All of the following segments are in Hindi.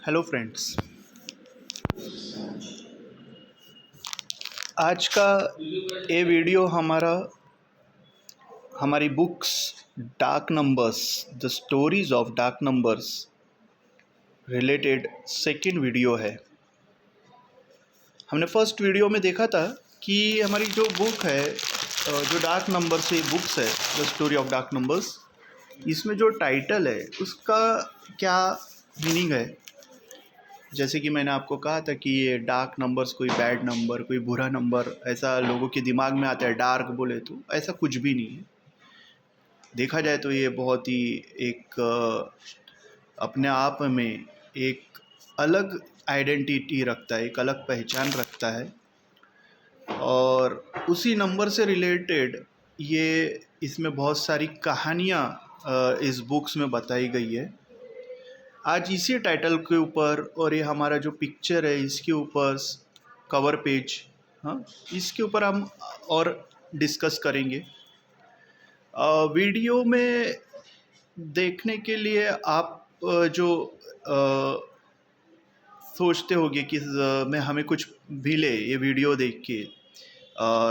Hello friends. आज का ये वीडियो हमारी books dark numbers, the stories of dark numbers related second video है। हमने फर्स्ट वीडियो में देखा था कि हमारी जो बुक है, जो डार्क नंबर से बुक्स है, the story of dark numbers, इसमें जो टाइटल है उसका क्या मीनिंग है। जैसे कि मैंने आपको कहा था कि ये डार्क नंबर्स कोई बैड नंबर, कोई बुरा नंबर, ऐसा लोगों के दिमाग में आता है। डार्क बोले तो ऐसा कुछ भी नहीं है। देखा जाए तो ये बहुत ही एक अपने आप में एक अलग आइडेंटिटी रखता है, एक अलग पहचान रखता है। और उसी नंबर से रिलेटेड ये इसमें बहुत सारी कहानियाँ इस बुक्स में बताई गई है। आज इसी टाइटल के ऊपर और ये हमारा जो पिक्चर है इसके ऊपर कवर पेज, हाँ, इसके ऊपर हम और डिस्कस करेंगे। वीडियो में देखने के लिए आप जो सोचते होंगे कि में हमें कुछ मिले ये वीडियो देख के,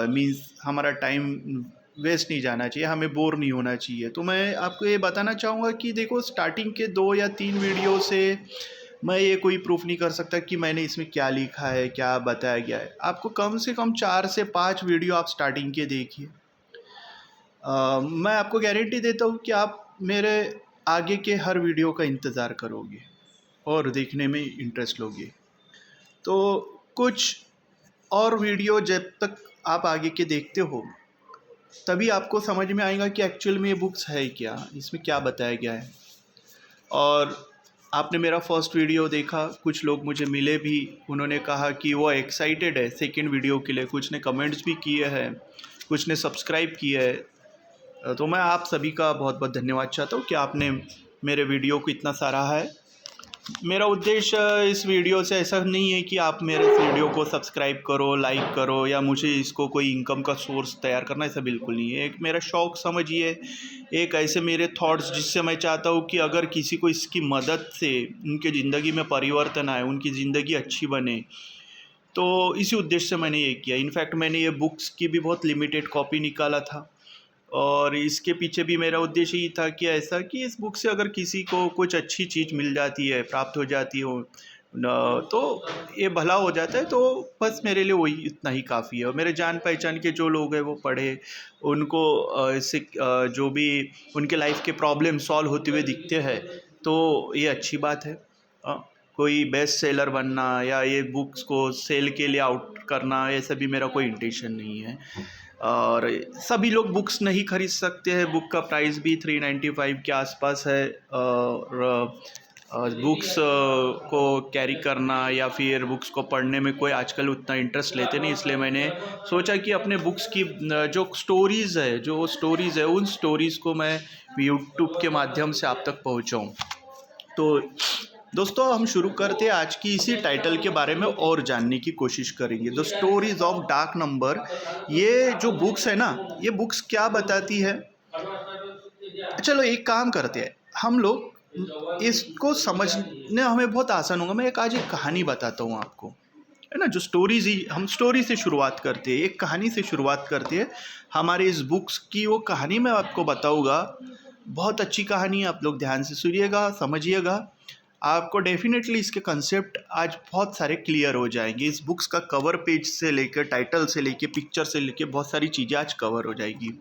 मीन्स हमारा टाइम वेस्ट नहीं जाना चाहिए, हमें बोर नहीं होना चाहिए। तो मैं आपको ये बताना चाहूँगा कि देखो, स्टार्टिंग के 2 या 3 वीडियो से मैं ये कोई प्रूफ नहीं कर सकता कि मैंने इसमें क्या लिखा है, क्या बताया गया है। आपको कम से कम 4 से 5 वीडियो आप स्टार्टिंग के देखिए। मैं आपको गारंटी देता हूँ कि आप मेरे आगे के हर वीडियो का इंतज़ार करोगे और देखने में इंटरेस्ट लोगे। तो कुछ और वीडियो जब तक आप आगे के देखते हो तभी आपको समझ में आएगा कि एक्चुअल में ये बुक्स है क्या, इसमें क्या बताया गया है। और आपने मेरा फर्स्ट वीडियो देखा, कुछ लोग मुझे मिले भी, उन्होंने कहा कि वो एक्साइटेड है सेकंड वीडियो के लिए। कुछ ने कमेंट्स भी किए हैं, कुछ ने सब्सक्राइब किया है। तो मैं आप सभी का बहुत बहुत धन्यवाद चाहता हूँ कि आपने मेरे वीडियो को इतना सराहा है। मेरा उद्देश्य इस वीडियो से ऐसा नहीं है कि आप मेरे इस वीडियो को सब्सक्राइब करो, लाइक करो, या मुझे इसको कोई इनकम का सोर्स तैयार करना, ऐसा बिल्कुल नहीं है। एक मेरा शौक़ समझिए, एक ऐसे मेरे थॉट्स जिससे मैं चाहता हूँ कि अगर किसी को इसकी मदद से उनके ज़िंदगी में परिवर्तन आए, उनकी ज़िंदगी अच्छी बने, तो इसी उद्देश्य से मैंने ये किया। इनफैक्ट मैंने ये बुक्स की भी बहुत लिमिटेड कॉपी निकाला था और इसके पीछे भी मेरा उद्देश्य ही था कि ऐसा कि इस बुक से अगर किसी को कुछ अच्छी चीज़ मिल जाती है, प्राप्त हो जाती हो तो ये भला हो जाता है। तो बस मेरे लिए वही इतना ही काफ़ी है। और मेरे जान पहचान के जो लोग हैं वो पढ़े, उनको इससे जो भी उनके लाइफ के प्रॉब्लम सॉल्व होते हुए दिखते हैं तो ये अच्छी बात है। कोई बेस्ट सेलर बनना या ये बुक्स को सेल के लिए आउट करना, ये सभी मेरा कोई इंटेंशन नहीं है। और सभी लोग बुक्स नहीं खरीद सकते हैं। बुक का प्राइस भी 395 के आसपास है। और बुक्स को कैरी करना या फिर बुक्स को पढ़ने में कोई आजकल उतना इंटरेस्ट लेते नहीं, इसलिए मैंने सोचा कि अपने बुक्स की जो स्टोरीज़ है उन स्टोरीज़ को मैं यूट्यूब के माध्यम से आप तक पहुंचाऊं। तो दोस्तों, हम शुरू करते हैं। आज की इसी टाइटल के बारे में और जानने की कोशिश करेंगे, the stories of dark number. ये जो बुक्स है ना, ये बुक्स क्या बताती है। चलो एक काम करते हैं, हम लोग इसको समझने हमें बहुत आसान होगा। मैं आज एक कहानी बताता हूँ आपको, है ना। जो स्टोरीज ही, हम स्टोरी से शुरुआत करते हैं, एक कहानी से शुरुआत करते हैं। हमारे इस बुक्स की वो कहानी मैं आपको बताऊँगा, बहुत अच्छी कहानी है। आप लोग ध्यान से सुनिएगा, समझिएगा। आपको डेफिनेटली इसके कंसेप्ट आज बहुत सारे क्लियर हो जाएंगे। इस बुक्स का कवर पेज से लेकर, टाइटल से लेकर, पिक्चर से लेकर बहुत सारी चीज़ें आज कवर हो जाएगी।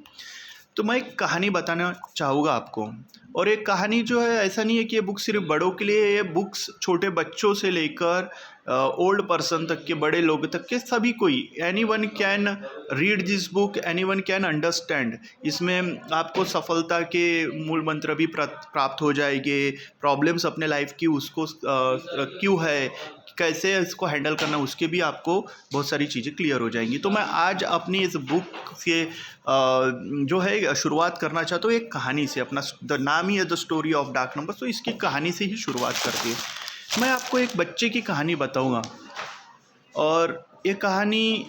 तो मैं एक कहानी बताना चाहूँगा आपको। और एक कहानी जो है, ऐसा नहीं है कि ये बुक सिर्फ बड़ों के लिए, ये बुक्स छोटे बच्चों से लेकर ओल्ड पर्सन तक के, बड़े लोग तक के, सभी कोई, any one can read this book, any one can understand. इसमें आपको सफलता के मूल मंत्र भी प्राप्त हो जाएंगे। प्रॉब्लम्स अपने लाइफ की उसको क्यों है, कैसे इसको हैंडल करना, उसके भी आपको बहुत सारी चीज़ें क्लियर हो जाएंगी। तो मैं आज अपनी इस बुक से जो है शुरुआत करना चाहता हूँ एक कहानी से। अपना द नाम ही है the story of dark number, तो इसकी कहानी से ही शुरुआत करते हैं। मैं आपको एक बच्चे की कहानी बताऊंगा और ये कहानी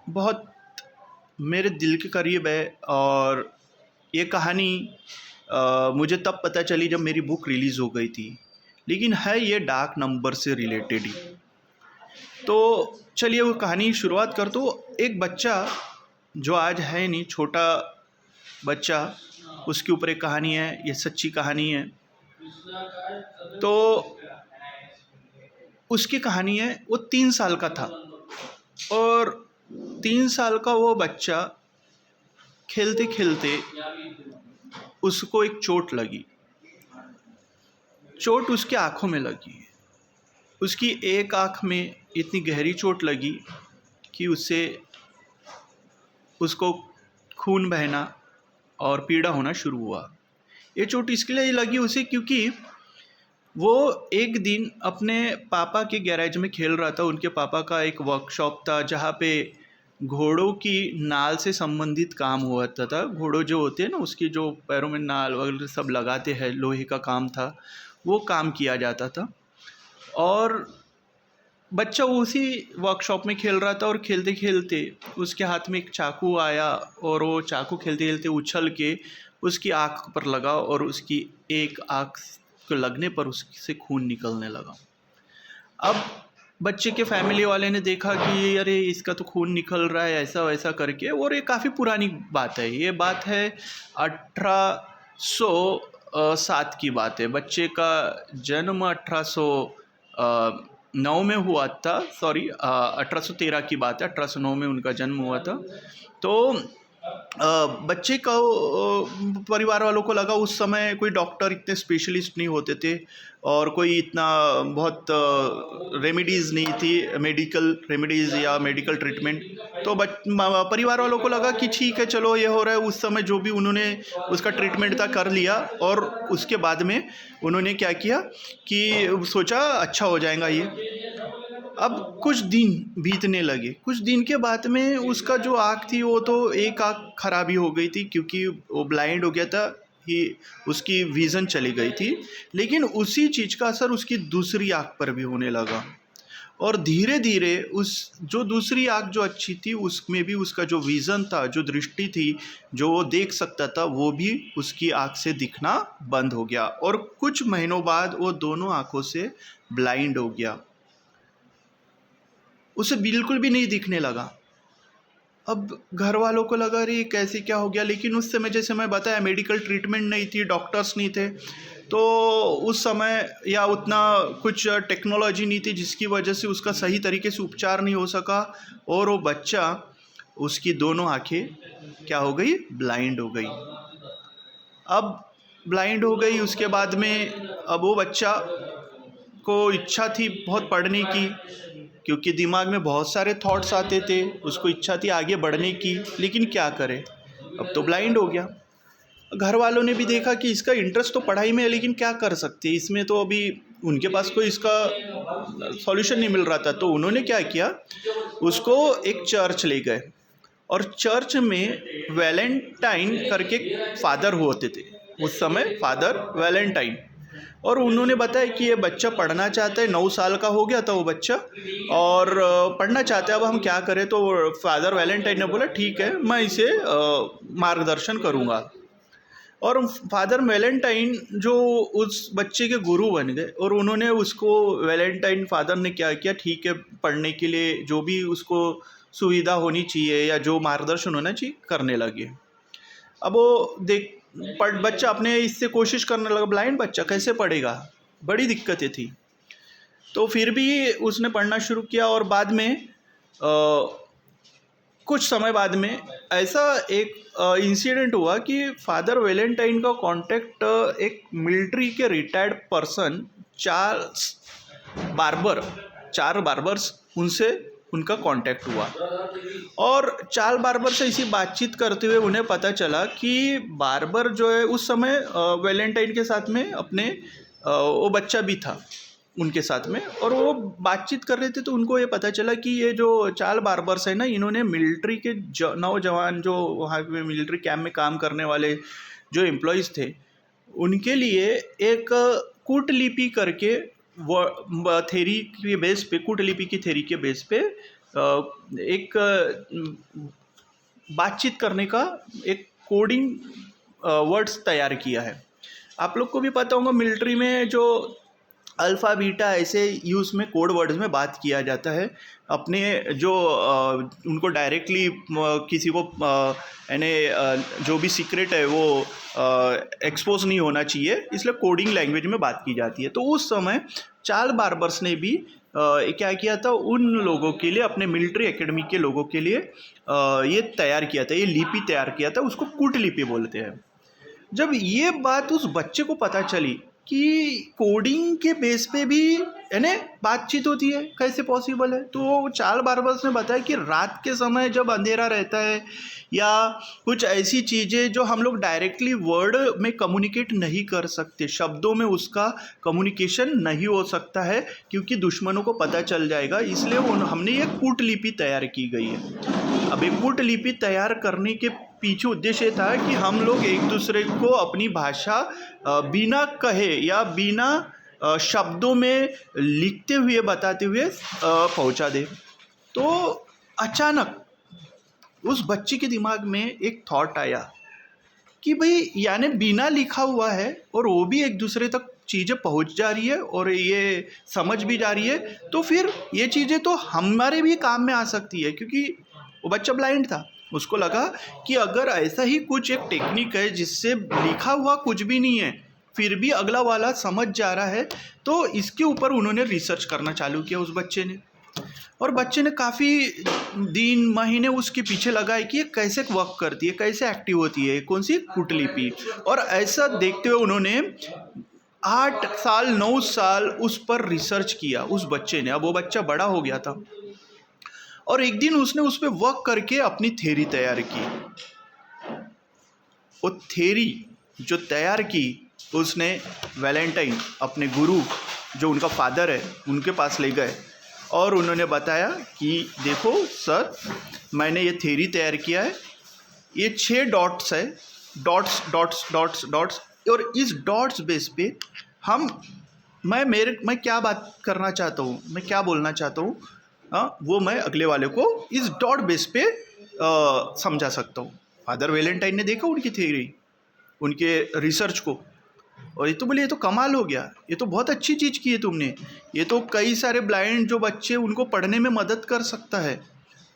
बहुत मेरे दिल के करीब है। और ये कहानी मुझे तब पता चली जब मेरी बुक रिलीज़ हो गई थी। लेकिन है ये डार्क नंबर से रिलेटेड ही। तो चलिए वो कहानी शुरुआत कर। तो एक बच्चा जो आज है नहीं, छोटा बच्चा, उसके ऊपर एक कहानी है, ये सच्ची कहानी है। तो उसकी कहानी है, वो 3 साल का था और 3 साल का वो बच्चा खेलते खेलते उसको एक चोट लगी। चोट उसके आँखों में लगी। उसकी एक आँख में इतनी गहरी चोट लगी कि उसको खून बहना और पीड़ा होना शुरू हुआ। ये चोट इसके लिए लगी उसे क्योंकि वो एक दिन अपने पापा के गैरेज में खेल रहा था। उनके पापा का एक वर्कशॉप था जहाँ पे घोड़ों की नाल से संबंधित काम हुआ था। घोड़ों जो होते हैं ना, उसकी जो पैरों में नाल वगैरह सब लगाते हैं, लोहे का काम था, वो काम किया जाता था। और बच्चा उसी वर्कशॉप में खेल रहा था और खेलते खेलते उसके हाथ में एक चाकू आया और वो चाकू खेलते खेलते उछल के उसकी आँख पर लगा और उसकी एक आँख को लगने पर उससे खून निकलने लगा। अब बच्चे के फैमिली वाले ने देखा कि अरे इसका तो खून निकल रहा है, ऐसा वैसा करके। और ये काफ़ी पुरानी बात है, ये बात है 1807 की बात है। बच्चे का जन्म 1809 में हुआ था, सॉरी 1813 की बात है, 1809 में उनका जन्म हुआ था। तो बच्चे को परिवार वालों को लगा, उस समय कोई डॉक्टर इतने स्पेशलिस्ट नहीं होते थे और कोई इतना बहुत रेमेडीज़ नहीं थी, मेडिकल रेमेडीज़ या मेडिकल ट्रीटमेंट। तो परिवार वालों को लगा कि ठीक है चलो ये हो रहा है। उस समय जो भी उन्होंने उसका ट्रीटमेंट था कर लिया और उसके बाद में उन्होंने क्या किया कि सोचा अच्छा हो जाएगा ये। अब कुछ दिन बीतने लगे। कुछ दिन के बाद में उसका जो आँख थी वो तो एक आँख खराबी हो गई थी क्योंकि वो ब्लाइंड हो गया था, ही उसकी विज़न चली गई थी। लेकिन उसी चीज़ का असर उसकी दूसरी आँख पर भी होने लगा और धीरे धीरे उस जो दूसरी आँख जो अच्छी थी उसमें भी उसका जो विज़न था, जो दृष्टि थी, जो वो देख सकता था, वो भी उसकी आँख से दिखना बंद हो गया और कुछ महीनों बाद वो दोनों आँखों से ब्लाइंड हो गया। उसे बिल्कुल भी नहीं दिखने लगा। अब घर वालों को लगा अरे कैसे क्या हो गया। लेकिन उस समय जैसे मैं बताया मेडिकल ट्रीटमेंट नहीं थी, डॉक्टर्स नहीं थे, तो उस समय या उतना कुछ टेक्नोलॉजी नहीं थी जिसकी वजह से उसका सही तरीके से उपचार नहीं हो सका और वो बच्चा, उसकी दोनों आंखें क्या हो गई, ब्लाइंड हो गई। अब ब्लाइंड हो गई उसके बाद में अब वो बच्चा को इच्छा थी बहुत पढ़ने की क्योंकि दिमाग में बहुत सारे थॉट्स आते थे, उसको इच्छा थी आगे बढ़ने की, लेकिन क्या करे, अब तो ब्लाइंड हो गया। घर वालों ने भी देखा कि इसका इंटरेस्ट तो पढ़ाई में है लेकिन क्या कर सकते हैं इसमें, तो अभी उनके पास कोई इसका सॉल्यूशन नहीं मिल रहा था। तो उन्होंने क्या किया, उसको एक चर्च ले गए और चर्च में वैलेंटाइन करके फादर होते थे उस समय, फादर वैलेंटाइन। और उन्होंने बताया कि ये बच्चा पढ़ना चाहता है, 9 साल का हो गया था वो बच्चा और पढ़ना चाहता है, अब हम क्या करें। तो फादर वैलेंटाइन ने बोला ठीक है मैं इसे मार्गदर्शन करूँगा। और फादर वैलेंटाइन जो उस बच्चे के गुरु बन गए और उन्होंने उसको, वैलेंटाइन फादर ने क्या किया, ठीक है पढ़ने के लिए जो भी उसको सुविधा होनी चाहिए या जो मार्गदर्शन होना चाहिए करने लगे। अब वो बच्चा अपने इससे कोशिश करने लगा, ब्लाइंड बच्चा कैसे पढ़ेगा, बड़ी दिक्कतें थी। तो फिर भी उसने पढ़ना शुरू किया और बाद में कुछ समय बाद में ऐसा एक इंसिडेंट हुआ कि फादर वैलेंटाइन का कांटेक्ट एक मिलिट्री के रिटायर्ड पर्सन चार बार्बर्स उनसे उनका कांटेक्ट हुआ और चार बार्बर से इसी बातचीत करते हुए उन्हें पता चला कि बार्बर जो है उस समय वैलेंटाइन के साथ में अपने वो बच्चा भी था उनके साथ में और वो बातचीत कर रहे थे। तो उनको ये पता चला कि ये जो चार बार्बर्स है ना, इन्होंने मिलिट्री के नौजवान जो वहाँ पे मिलिट्री कैंप में काम करने वाले जो एम्प्लॉयज़ थे उनके लिए एक कूटलिपि करके थेरी के बेस पे, कूटलिपि की थेरी के बेस पे एक बातचीत करने का एक कोडिंग वर्ड्स तैयार किया है। आप लोग को भी पता होगा मिलिट्री में जो अल्फ़ा बीटा ऐसे यूज़ में कोड वर्ड्स में बात किया जाता है। अपने जो उनको डायरेक्टली किसी को यानी जो भी सीक्रेट है वो एक्सपोज नहीं होना चाहिए, इसलिए कोडिंग लैंग्वेज में बात की जाती है। तो उस समय चार्ल्स बार्बर्स ने भी क्या किया था, उन लोगों के लिए, अपने मिलिट्री एकेडमी के लोगों के लिए ये तैयार किया था, ये लिपि तैयार किया था, उसको कूट लिपि बोलते हैं। जब ये बात उस बच्चे को पता चली कि कोडिंग के बेस पे भी यानी बातचीत होती है, कैसे पॉसिबल है, तो चार्ल्स बार्बर्स ने बताया कि रात के समय जब अंधेरा रहता है या कुछ ऐसी चीज़ें जो हम लोग डायरेक्टली वर्ड में कम्युनिकेट नहीं कर सकते, शब्दों में उसका कम्युनिकेशन नहीं हो सकता है क्योंकि दुश्मनों को पता चल जाएगा, इसलिए हमने ये कूटलिपि तैयार की गई है। अब ये कूटलिपि तैयार करने के पीछे उद्देश्य था कि हम लोग एक दूसरे को अपनी भाषा बिना कहे या बिना शब्दों में लिखते हुए बताते हुए पहुंचा दे। तो अचानक उस बच्चे के दिमाग में एक थॉट आया कि भाई यानी बिना लिखा हुआ है और वो भी एक दूसरे तक चीज़ें पहुंच जा रही है और ये समझ भी जा रही है, तो फिर ये चीज़ें तो हमारे भी काम में आ सकती है। क्योंकि वो बच्चा ब्लाइंड था, उसको लगा कि अगर ऐसा ही कुछ एक टेक्निक है जिससे लिखा हुआ कुछ भी नहीं है फिर भी अगला वाला समझ जा रहा है, तो इसके ऊपर उन्होंने रिसर्च करना चालू किया उस बच्चे ने। और बच्चे ने काफ़ी दिन महीने उसके पीछे लगाए कि ये कैसे वर्क करती है, कैसे एक्टिव होती है, कौन सी कूटलिपि। और ऐसा देखते हुए उन्होंने 8 साल 9 साल उस पर रिसर्च किया उस बच्चे ने। अब वो बच्चा बड़ा हो गया था और एक दिन उसने उस पर वर्क करके अपनी थ्योरी तैयार की। वो थ्योरी जो तैयार की उसने वैलेंटाइन अपने गुरु जो उनका फादर है उनके पास ले गए और उन्होंने बताया कि देखो सर, मैंने ये थ्योरी तैयार किया है, ये 6 डॉट्स है, डॉट्स डॉट्स डॉट्स डॉट्स, और इस डॉट्स बेस पे मैं क्या बात करना चाहता हूँ, मैं क्या बोलना चाहता हूँ, वो मैं अगले वाले को इस डॉट बेस पे समझा सकता हूँ। फादर वैलेंटाइन ने देखा उनकी थ्योरी, उनके रिसर्च को, और ये तो बोले ये तो कमाल हो गया, ये तो बहुत अच्छी चीज़ की है तुमने, ये तो कई सारे ब्लाइंड जो बच्चे उनको पढ़ने में मदद कर सकता है।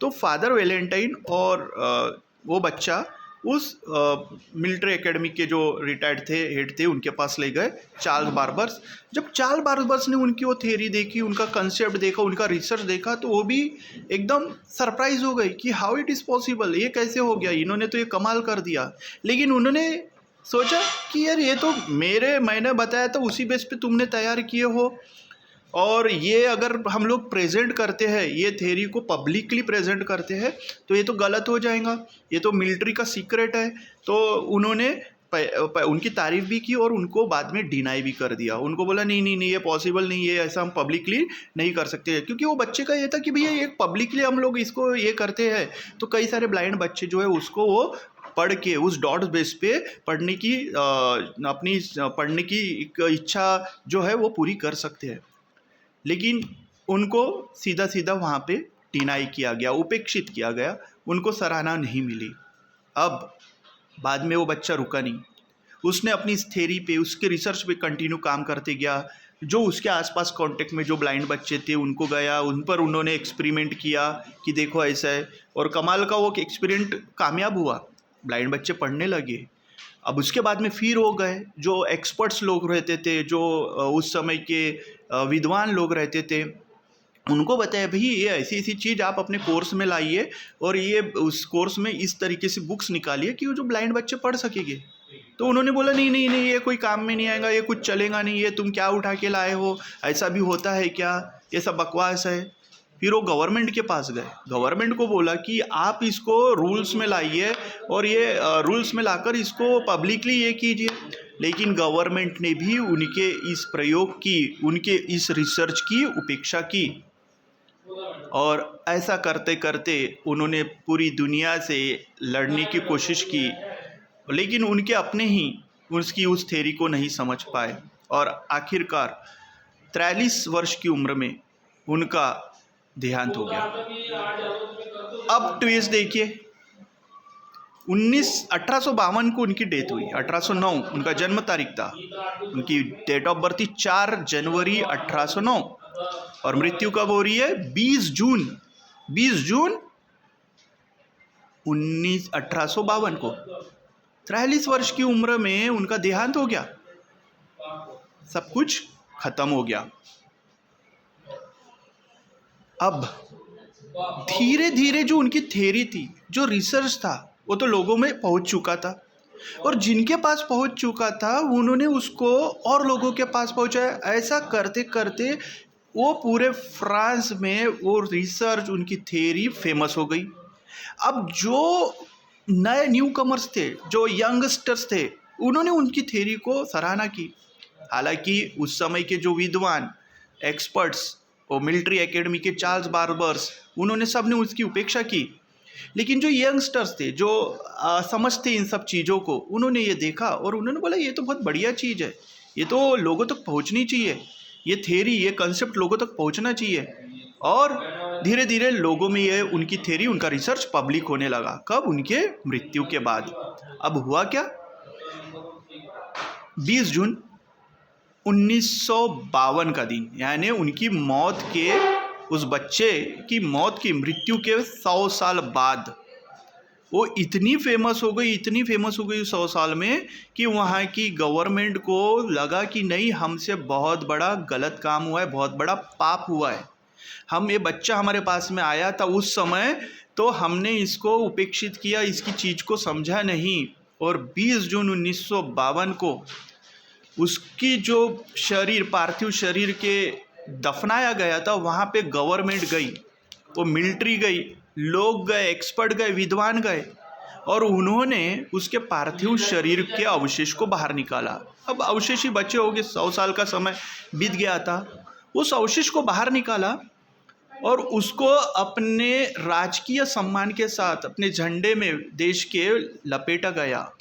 तो फादर वैलेंटाइन और वो बच्चा उस मिलिट्री एकेडमी के जो रिटायर्ड थे, हेड थे, उनके पास ले गए, चार्ल्स बार्बर्स। जब चार्ल्स बार्बर्स ने उनकी वो थ्योरी देखी, उनका कंसेप्ट देखा, उनका रिसर्च देखा, तो वो भी एकदम सरप्राइज हो गई कि हाउ इट इज़ पॉसिबल, ये कैसे हो गया, इन्होंने तो ये कमाल कर दिया। लेकिन उन्होंने सोचा कि यार ये तो मैंने बताया था उसी बेस पे तुमने तैयार किए हो, और ये अगर हम लोग प्रेजेंट करते हैं, ये थ्योरी को पब्लिकली प्रेजेंट करते हैं, तो ये तो गलत हो जाएगा, ये तो मिलिट्री का सीक्रेट है। तो उन्होंने उनकी तारीफ भी की और उनको बाद में डिनाई भी कर दिया। उनको बोला नहीं नहीं नहीं, ये पॉसिबल नहीं है, ऐसा हम पब्लिकली नहीं कर सकते। क्योंकि वो बच्चे का ये था कि भैया ये पब्लिकली हम लोग इसको ये करते हैं तो कई सारे ब्लाइंड बच्चे जो है उसको वो पढ़ के उस डॉट्स बेस पे पढ़ने की अपनी पढ़ने की एक इच्छा जो है वो पूरी कर सकते हैं। लेकिन उनको सीधा सीधा वहाँ पे डिनाई किया गया, उपेक्षित किया गया, उनको सराहना नहीं मिली। अब बाद में वो बच्चा रुका नहीं, उसने अपनी इस थ्योरी पे, उसके रिसर्च पे कंटिन्यू काम करते गया। जो उसके आसपास कांटेक्ट में जो ब्लाइंड बच्चे थे उनको गया, उन पर उन्होंने एक्सपेरिमेंट किया कि देखो ऐसा है, और कमाल का वो एक्सपेरिमेंट कामयाब हुआ, ब्लाइंड बच्चे पढ़ने लगे। अब उसके बाद में फिर हो गए जो एक्सपर्ट्स लोग रहते थे, जो उस समय के विद्वान लोग रहते थे, उनको बताया भाई ये ऐसी ऐसी चीज़ आप अपने कोर्स में लाइए और ये उस कोर्स में इस तरीके से बुक्स निकालिए कि वो जो ब्लाइंड बच्चे पढ़ सकेंगे। तो उन्होंने बोला नहीं नहीं नहीं, ये कोई काम में नहीं आएगा, ये कुछ चलेगा नहीं, ये तुम क्या उठा के लाए हो, ऐसा भी होता है क्या, ये सब बकवास है। फिर वो गवर्नमेंट के पास गए, गवर्नमेंट को बोला कि आप इसको रूल्स में लाइए और ये रूल्स में लाकर इसको पब्लिकली ये कीजिए। लेकिन गवर्नमेंट ने भी उनके इस प्रयोग की, उनके इस रिसर्च की उपेक्षा की, और ऐसा करते करते उन्होंने पूरी दुनिया से लड़ने की कोशिश की, लेकिन उनके अपने ही उसकी उस थ्योरी को नहीं समझ पाए, और आखिरकार 43 वर्ष की उम्र में उनका देहांत हो गया। अब ट्विस्ट देखिए, 1852 को उनकी डेथ हुई, 1809 उनका जन्म तारीख था। उनकी डेट ऑफ बर्थ थी 4 जनवरी 1809 और मृत्यु कब हो रही है? 20 जून 1852 को। 43 वर्ष की उम्र में उनका देहांत हो गया, सब कुछ खत्म हो गया। अब धीरे धीरे जो उनकी थ्योरी थी, जो रिसर्च था, वो तो लोगों में पहुंच चुका था और जिनके पास पहुंच चुका था उन्होंने उसको और लोगों के पास पहुंचाया। ऐसा करते करते वो पूरे फ्रांस में वो रिसर्च, उनकी थ्योरी फेमस हो गई। अब जो नए न्यू कमर्स थे, जो यंगस्टर्स थे, उन्होंने उनकी थ्योरी को सराहना की। हालांकि उस समय के जो विद्वान, एक्सपर्ट्स और मिलिट्री एकेडमी के चार्ल्स बार्बर्स, उन्होंने सबने उसकी उपेक्षा की। लेकिन जो यंगस्टर्स थे, जो समझते इन सब चीज़ों को, उन्होंने ये देखा और उन्होंने बोला ये तो बहुत बढ़िया चीज़ है, ये तो लोगों तक पहुंचनी चाहिए, ये थ्योरी, ये कंसेप्ट लोगों तक पहुंचना चाहिए। और धीरे धीरे लोगों में ये उनकी थ्योरी, उनका रिसर्च पब्लिक होने लगा। कब? उनके मृत्यु के बाद। अब हुआ क्या? 20 जून 1952 का दिन, यानी उनकी मौत के, उस बच्चे की मौत की, मृत्यु के 100 साल बाद वो इतनी फेमस हो गई, इतनी फेमस हो गई 100 साल में कि वहाँ की गवर्नमेंट को लगा कि नहीं, हमसे बहुत बड़ा गलत काम हुआ है, बहुत बड़ा पाप हुआ है। ये बच्चा हमारे पास में आया था उस समय, तो हमने इसको उपेक्षित किया, इसकी चीज़ को समझा नहीं। और 20 जून 1952 को उसकी जो शरीर, पार्थिव शरीर के दफनाया गया था, वहाँ पे गवर्नमेंट गई, वो मिलिट्री गई, लोग गए, एक्सपर्ट गए, विद्वान गए और उन्होंने उसके पार्थिव शरीर के अवशेष को बाहर निकाला। अब अवशेष ही बचे हो गए, 100 साल का समय बीत गया था। उस अवशेष को बाहर निकाला और उसको अपने राजकीय सम्मान के साथ अपने झंडे में देश के लपेटा गया।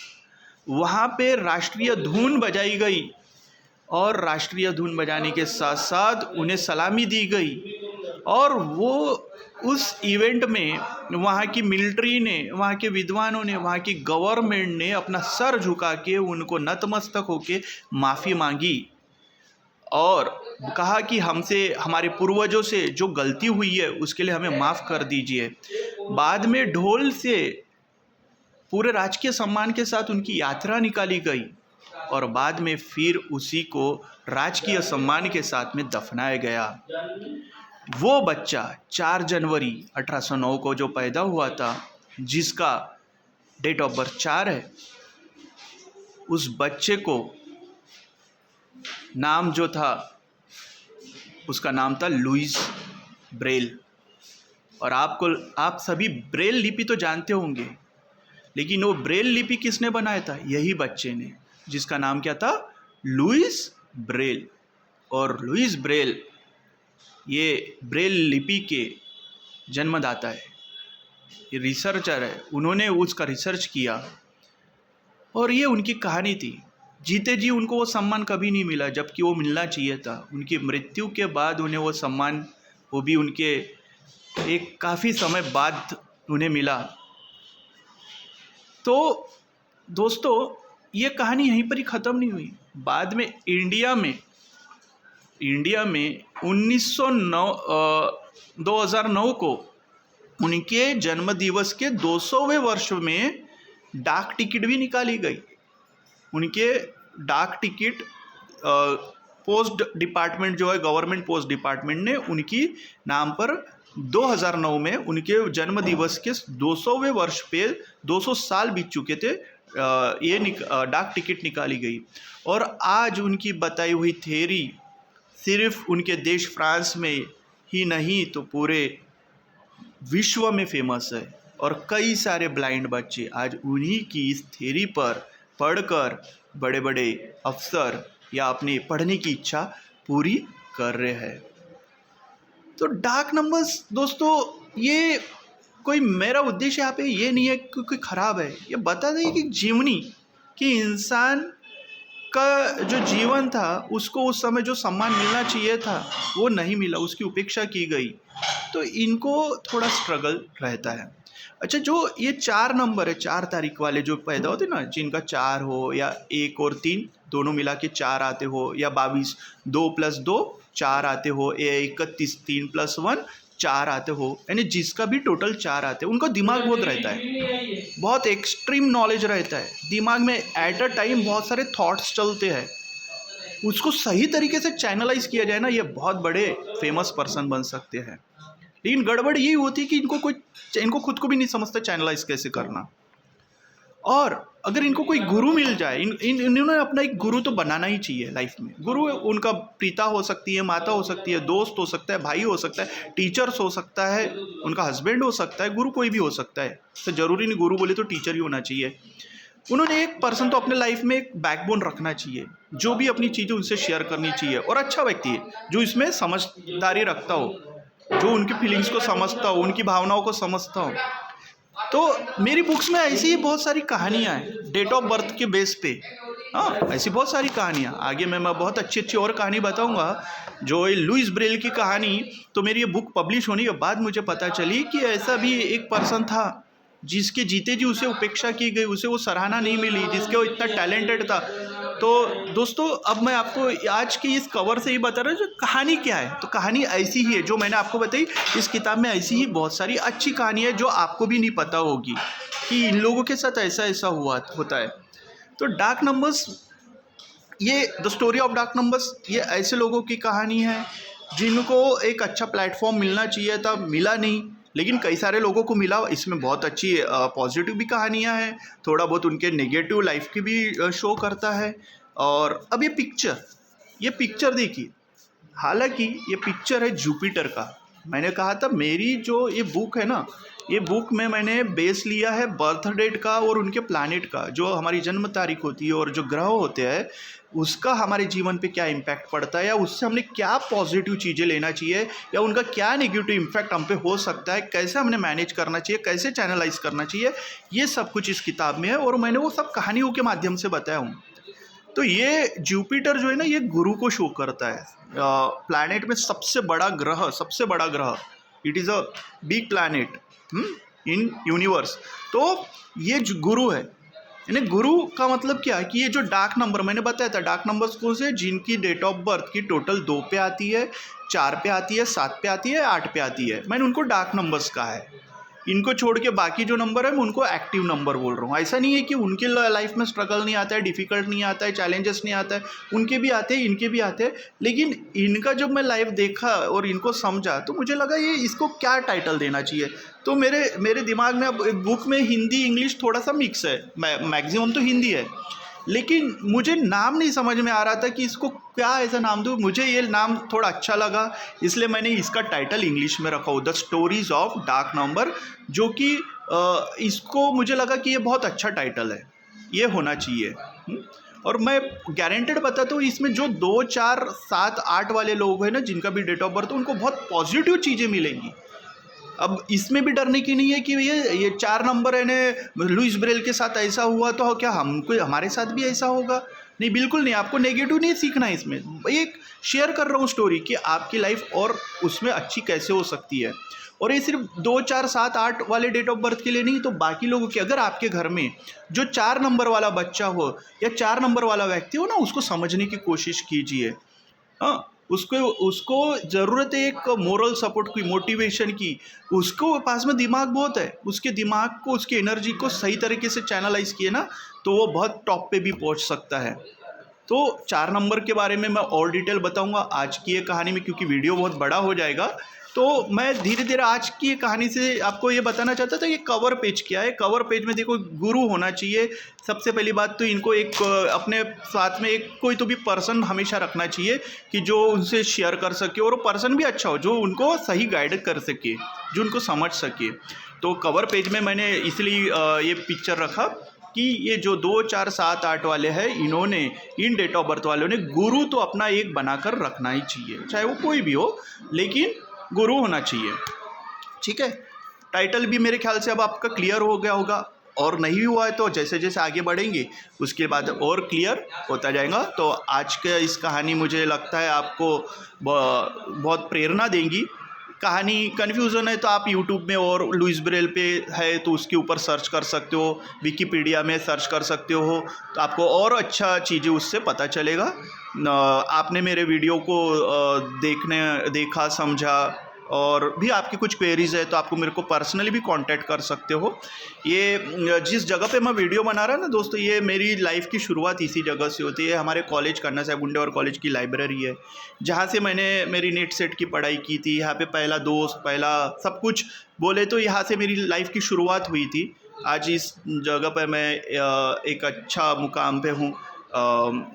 वहाँ पे राष्ट्रीय धुन बजाई गई और राष्ट्रीय धुन बजाने के साथ साथ उन्हें सलामी दी गई। और वो उस इवेंट में वहाँ की मिलिट्री ने, वहाँ के विद्वानों ने, वहाँ की गवर्नमेंट ने अपना सर झुका के उनको नतमस्तक होके माफ़ी मांगी और कहा कि हमसे, हमारे पूर्वजों से जो गलती हुई है उसके लिए हमें माफ़ कर दीजिए। बाद में ढोल से पूरे राजकीय सम्मान के साथ उनकी यात्रा निकाली गई और बाद में फिर उसी को राजकीय सम्मान के साथ में दफनाया गया। वो बच्चा 4 जनवरी 1809 को जो पैदा हुआ था, जिसका डेट ऑफ बर्थ 4 है, उस बच्चे को नाम जो था, उसका नाम था लुईस ब्रेल। और आप सभी ब्रेल लिपि तो जानते होंगे, लेकिन वो ब्रेल लिपि किसने बनाया था? यही बच्चे ने, जिसका नाम क्या था? Louis Braille. और लुईस ब्रेल ये ब्रेल लिपि के जन्मदाता है, ये रिसर्चर है। उन्होंने उसका रिसर्च किया और ये उनकी कहानी थी। जीते जी उनको वो सम्मान कभी नहीं मिला, जबकि वो मिलना चाहिए था। उनकी मृत्यु के बाद उन्हें वो सम्मान, वो भी उनके एक काफ़ी समय बाद उन्हें मिला। तो दोस्तों, ये कहानी यहीं पर ही ख़त्म नहीं हुई। बाद में इंडिया में 2009 को उनके जन्मदिवस के 200वें वर्ष में डाक टिकट भी निकाली गई। उनके डाक टिकट पोस्ट डिपार्टमेंट जो है, गवर्नमेंट पोस्ट डिपार्टमेंट ने उनकी नाम पर 2009 में उनके जन्मदिवस के 200वें वर्ष पे 200 साल बीत चुके थे, ये डाक टिकट निकाली गई। और आज उनकी बताई हुई थ्योरी सिर्फ उनके देश फ्रांस में ही नहीं तो पूरे विश्व में फेमस है। और कई सारे ब्लाइंड बच्चे आज उन्हीं की इस थ्योरी पर पढ़कर बड़े बड़े अफसर या अपने पढ़ने की इच्छा पूरी कर रहे हैं। तो डाक नंबर्स दोस्तों, ये कोई मेरा उद्देश्य यहाँ पे ये नहीं है कि कोई ख़राब है, ये बता दें कि जीवनी, कि इंसान का जो जीवन था उसको उस समय जो सम्मान मिलना चाहिए था वो नहीं मिला, उसकी उपेक्षा की गई। तो इनको थोड़ा स्ट्रगल रहता है। अच्छा, जो ये 4 नंबर है, 4 तारीख वाले जो पैदा होते हैं ना, जिनका 4 हो या 1 और 3 दोनों मिला के 4 आते हो, या 22 2 + 2 4 आते हो, या 31 3 + 1 4 आते हो, यानी जिसका भी टोटल 4 आते हैं, उनका दिमाग बहुत रहता है, बहुत एक्सट्रीम नॉलेज रहता है दिमाग में। एट अ टाइम बहुत सारे थॉट्स चलते हैं, उसको सही तरीके से चैनलाइज किया जाए ना, ये बहुत बड़े फेमस पर्सन बन सकते हैं। लेकिन गड़बड़ यही होती है कि इनको खुद को भी नहीं समझता चैनलाइज कैसे करना। और अगर इनको कोई गुरु मिल जाए, इन्होंने अपना एक गुरु तो बनाना ही चाहिए लाइफ में। गुरु उनका पिता हो सकती है, माता हो सकती है, दोस्त हो सकता है, भाई हो सकता है, टीचर्स हो सकता है, उनका हस्बैंड हो सकता है, गुरु कोई भी हो सकता है। तो ज़रूरी नहीं गुरु बोले तो टीचर ही होना चाहिए। उन्होंने एक पर्सन तो अपने लाइफ में एक बैकबोन रखना चाहिए, जो भी अपनी चीज़ें उनसे शेयर करनी चाहिए, और अच्छा व्यक्ति है जो इसमें समझदारी रखता हो, जो उनकी फीलिंग्स को समझता हो, उनकी भावनाओं को समझता हो। तो मेरी बुक्स में ऐसी ही बहुत सारी कहानियाँ हैं डेट ऑफ बर्थ के बेस पे। हाँ, ऐसी बहुत सारी कहानियाँ, आगे मैं बहुत अच्छी अच्छी और कहानी बताऊँगा। जो ये लुइस ब्रेल की कहानी, तो मेरी ये बुक पब्लिश होने के बाद मुझे पता चली कि ऐसा भी एक पर्सन था जिसके जीते जी उसे उपेक्षा की गई, उसे वो सराहना नहीं मिली, जिसके वो इतना टैलेंटेड था। तो दोस्तों, अब मैं आपको आज की इस कवर से ही बता रहा हूँ जो कहानी क्या है। तो कहानी ऐसी ही है जो मैंने आपको बताई। इस किताब में ऐसी ही बहुत सारी अच्छी कहानी है जो आपको भी नहीं पता होगी कि इन लोगों के साथ ऐसा ऐसा होता है। तो डार्क नंबर्स, ये the story of dark numbers, ये ऐसे लोगों की कहानी है जिनको एक अच्छा प्लेटफॉर्म मिलना चाहिए था, मिला नहीं, लेकिन कई सारे लोगों को मिला। इसमें बहुत अच्छी पॉजिटिव भी कहानियां हैं, थोड़ा बहुत उनके नेगेटिव लाइफ की भी शो करता है। और अब ये पिक्चर देखिए, हालांकि ये पिक्चर है जुपिटर का। मैंने कहा था मेरी जो ये बुक है ना, ये बुक में मैंने बेस लिया है बर्थ डेट का और उनके प्लैनेट का, जो हमारी जन्म तारीख होती है और जो ग्रह होते हैं उसका हमारे जीवन पे क्या इम्पैक्ट पड़ता है, या उससे हमने क्या पॉजिटिव चीज़ें लेना चाहिए, या उनका क्या नेगेटिव इम्पैक्ट हम पे हो सकता है, कैसे हमने मैनेज करना चाहिए, कैसे चैनलाइज करना चाहिए, ये सब कुछ इस किताब में है और मैंने वो सब कहानियों के माध्यम से बताया हूँ। तो ये जुपिटर जो है ना, ये गुरु को शो करता है। प्लैनेट में सबसे बड़ा ग्रह, it is a big planet in universe. तो ये जो गुरु है, यानी गुरु का मतलब क्या है कि ये जो डार्क नंबर मैंने बताया था, डार्क नंबर्स कौन से, जिनकी डेट ऑफ बर्थ की टोटल 2 पे आती है, 4 पे आती है, 7 पे आती है, 8 पे आती है, मैंने उनको डार्क नंबर्स कहा है। इनको छोड़ के बाकी जो नंबर है मैं उनको एक्टिव नंबर बोल रहा हूँ। ऐसा नहीं है कि उनके लाइफ में स्ट्रगल नहीं आता है, डिफ़िकल्ट नहीं आता है, चैलेंजेस नहीं आता है, उनके भी आते हैं, इनके भी आते हैं। लेकिन इनका जब मैं लाइफ देखा और इनको समझा तो मुझे लगा ये इसको क्या टाइटल देना चाहिए। तो मेरे दिमाग में अब बुक में हिंदी इंग्लिश थोड़ा सा मिक्स है, मैक्सिमम तो हिंदी है, लेकिन मुझे नाम नहीं समझ में आ रहा था कि इसको क्या ऐसा नाम दूँ। मुझे ये नाम थोड़ा अच्छा लगा, इसलिए मैंने इसका टाइटल इंग्लिश में रखा the stories of dark number, जो कि इसको मुझे लगा कि ये बहुत अच्छा टाइटल है, ये होना चाहिए। और मैं गारंटेड बताता हूँ, इसमें जो 2 4 7 8 वाले लोग हैं ना, जिनका भी डेट ऑफ बर्थ, उनको बहुत पॉजिटिव चीज़ें मिलेंगी। अब इसमें भी डरने की नहीं है कि ये 4 नंबर है ना, लुइस ब्रेल के साथ ऐसा हुआ तो क्या हमारे साथ भी ऐसा होगा? नहीं, बिल्कुल नहीं। आपको नेगेटिव नहीं सीखना है इसमें। एक शेयर कर रहा हूँ स्टोरी कि आपकी लाइफ और उसमें अच्छी कैसे हो सकती है। और ये सिर्फ 2 4 7 8 वाले डेट ऑफ बर्थ के लिए नहीं, तो बाकी लोगों के, अगर आपके घर में जो 4 नंबर वाला बच्चा हो या 4 नंबर वाला व्यक्ति हो ना, उसको समझने की कोशिश कीजिए। हाँ, उसको ज़रूरत है एक मोरल सपोर्ट की, मोटिवेशन की। उसको पास में दिमाग बहुत है, उसके दिमाग को, उसकी एनर्जी को सही तरीके से चैनलाइज किए ना, तो वो बहुत टॉप पे भी पहुंच सकता है। तो 4 नंबर के बारे में मैं और डिटेल बताऊंगा आज की ये कहानी में, क्योंकि वीडियो बहुत बड़ा हो जाएगा। तो मैं धीरे धीरे आज की ये कहानी से आपको ये बताना चाहता था। ये कवर पेज क्या है, कवर पेज में देखो गुरु होना चाहिए। सबसे पहली बात तो इनको एक अपने साथ में एक कोई तो भी पर्सन हमेशा रखना चाहिए कि जो उनसे शेयर कर सके, और वो पर्सन भी अच्छा हो जो उनको सही गाइड कर सके, जो उनको समझ सके। तो कवर पेज में मैंने इसलिए ये पिक्चर रखा कि ये जो 2 4 7 8 वाले हैं, इन्होंने, इन डेट ऑफ बर्थ वालों ने गुरु तो अपना एक बनाकर रखना ही चाहिए, चाहे वो कोई भी हो, लेकिन गुरु होना चाहिए। ठीक है, टाइटल भी मेरे ख्याल से अब आपका क्लियर हो गया होगा, और नहीं हुआ है तो जैसे जैसे आगे बढ़ेंगे उसके बाद और क्लियर होता जाएगा। तो आज के इस कहानी मुझे लगता है आपको बहुत प्रेरणा देंगी कहानी कन्फ्यूज़न है तो आप यूट्यूब में और लुइस ब्रेल पे है तो उसके ऊपर सर्च कर सकते हो, विकिपीडिया में सर्च कर सकते हो, तो आपको और अच्छा चीज़ें उससे पता चलेगा। आपने मेरे वीडियो को देखा, समझा, और भी आपकी कुछ क्वेरीज़ है तो आपको मेरे को पर्सनली भी कांटेक्ट कर सकते हो। ये जिस जगह पे मैं वीडियो बना रहा ना दोस्तों, ये मेरी लाइफ की शुरुआत इसी जगह से होती है। हमारे कॉलेज कन्ना साहब गुंडेवार कॉलेज की लाइब्रेरी है, जहाँ से मैंने मेरी नेट सेट की पढ़ाई की थी। यहाँ पे पहला दोस्त, पहला सब कुछ बोले तो यहाँ से मेरी लाइफ की शुरुआत हुई थी। आज इस जगह पर मैं एक अच्छा मुकाम पे हूँ।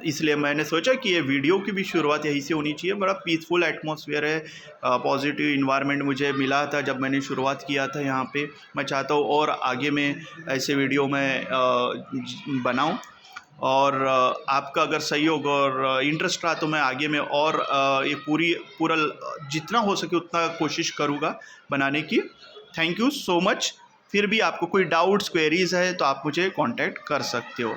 इसलिए मैंने सोचा कि ये वीडियो की भी शुरुआत यहीं से होनी चाहिए। बड़ा पीसफुल एटमॉस्फेयर है, पॉजिटिव इन्वायरमेंट मुझे मिला था जब मैंने शुरुआत किया था यहाँ पे। मैं चाहता हूँ और आगे में ऐसे वीडियो मैं बनाऊँ, और आपका अगर सहयोग और इंटरेस्ट रहा तो मैं आगे में और ये पूरा जितना हो सके उतना कोशिश करूँगा बनाने की। Thank you so much. फिर भी आपको कोई डाउट्स, क्वेरीज़ है तो आप मुझे कांटेक्ट कर सकते हो।